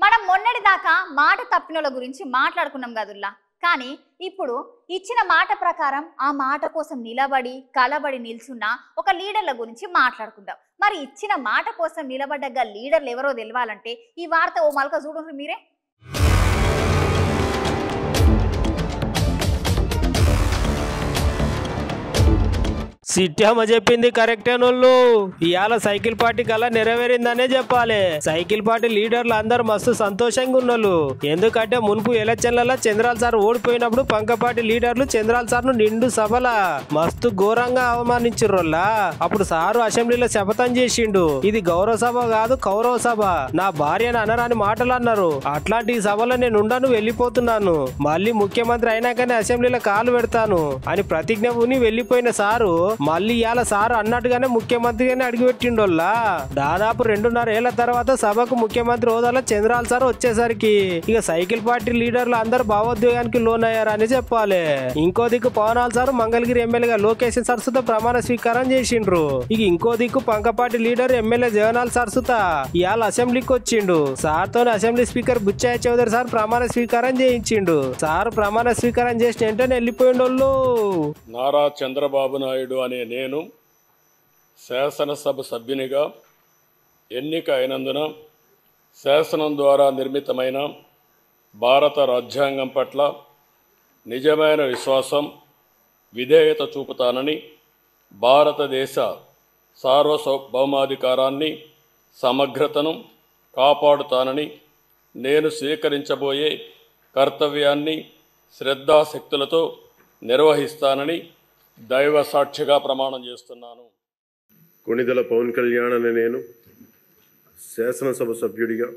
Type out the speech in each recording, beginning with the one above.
మనం మొన్నటి దాకా మాట తప్పినోళ్ళ గురించి మాట్లాడుకున్నాం కదుల్లా. కానీ ఇప్పుడు ఇచ్చిన మాట ప్రకారం ఆ మాట కోసం నిలబడి కలబడి నిల్చున్న ఒక లీడర్ల గురించి మాట్లాడుకుందాం. మరి ఇచ్చిన మాట కోసం నిలబడ్డ లీడర్లు ఎవరో తెలవాలంటే ఈ వార్త ఓ మలక చూడండి మీరే. సిట్టామ చెప్పింది కరెక్టేనోళ్ళు. ఇవాళ సైకిల్ పార్టీ కల్లా నెరవేరిందనే చెప్పాలి. సైకిల్ పార్టీ లీడర్లు అందరూ మస్తు సంతోషంగా ఉన్నోళ్ళు. ఎందుకంటే మున్పు ఎలక్షన్లలో చంద్రాల సార్ ఓడిపోయినప్పుడు పంకపాటి లీడర్లు చంద్రాల సార్ ను నిండు సభల మస్తు ఘోరంగా అవమానించిర్రోల్లా. అప్పుడు సారు అసెంబ్లీలో శపథం చేసిండు, ఇది గౌరవ సభ కాదు కౌరవ సభ, నా భార్యను అనరాని మాటలు అన్నారు. అట్లాంటి సభలో నేను ఉండను, వెళ్ళిపోతున్నాను, మళ్ళీ ముఖ్యమంత్రి అయినాకనే అసెంబ్లీలో కాలు పెడతాను అని ప్రతిజ్ఞ పూని వెళ్ళిపోయిన సారు మళ్ళీ ఇవాళ సారు అన్నట్టుగానే ముఖ్యమంత్రిగానే అడిగిపెట్టిండోల్లా. దాదాపు 2.5 ఏళ్ల తర్వాత సభకు ముఖ్యమంత్రి హోదాలో చంద్రాల సార్ వచ్చేసరికి ఇక సైకిల్ పార్టీ లీడర్లు అందరు భావోద్వేగానికి లోనయ్యారని చెప్పాలి. ఇంకో దిక్కు పవనాల్ సార్ మంగళగిరి ఎమ్మెల్యేగా లోకేష్ సరస్వత ప్రమాణ స్వీకారం చేసిండ్రు. ఇక ఇంకో దిక్కు పంకపాటి లీడర్ ఎమ్మెల్యే జగనాల్ సరస్వత ఇవాళ అసెంబ్లీకి వచ్చిండు. సార్ తో assembly speaker Butchaiah Chowdary sir ప్రమాణ స్వీకారం చేయించిండు. సార్ ప్రమాణ స్వీకారం చేసిన వెంటనే వెళ్ళిపోయిండోళ్ళు. నారా చంద్రబాబు నాయుడు అనే నేను శాసనసభ సభ్యునిగా ఎన్నిక అయినందున శాసనం ద్వారా నిర్మితమైన భారత రాజ్యాంగం పట్ల నిజమైన విశ్వాసం, విధేయత చూపుతానని, భారతదేశ సార్వభౌమాధికారాన్ని, సమగ్రతను కాపాడుతానని, నేను స్వీకరించబోయే కర్తవ్యాన్ని శ్రద్ధాశక్తులతో నిర్వహిస్తానని దైవ సాక్షిగా ప్రమాణం చేస్తున్నాను. కొణిదెల పవన్ కళ్యాణ్ అనే నేను శాసనసభ సభ్యుడిగా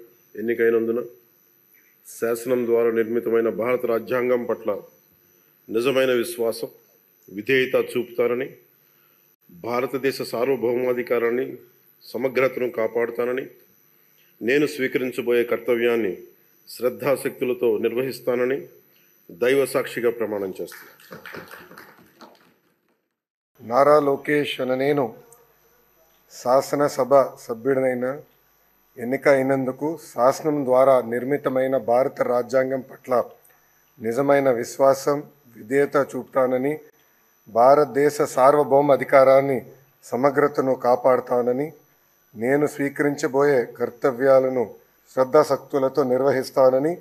ఎన్నికైనందున శాసనం ద్వారా నిర్మితమైన భారత రాజ్యాంగం పట్ల నిజమైన విశ్వాసం, విధేయత చూపుతానని, భారతదేశ సార్వభౌమాధికారాన్ని, సమగ్రతను కాపాడుతానని, నేను స్వీకరించబోయే కర్తవ్యాన్ని శ్రద్ధాశక్తులతో నిర్వహిస్తానని దైవ సాక్షిగా ప్రమాణం చేస్తున్నాను. నారా లోకేష్ అనే నేను శాసనసభ సభ్యుడినైన ఎన్నిక అయినందుకు శాసనం ద్వారా నిర్మితమైన భారత రాజ్యాంగం పట్ల నిజమైన విశ్వాసం, విధేయత చూపుతానని, భారతదేశ సార్వభౌమ అధికారాన్ని, సమగ్రతను కాపాడుతానని, నేను స్వీకరించబోయే కర్తవ్యాలను శ్రద్ధాశక్తులతో నిర్వహిస్తానని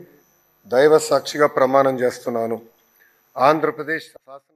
దైవ సాక్షిగా ప్రమాణం చేస్తున్నాను. ఆంధ్రప్రదేశ్ శాసన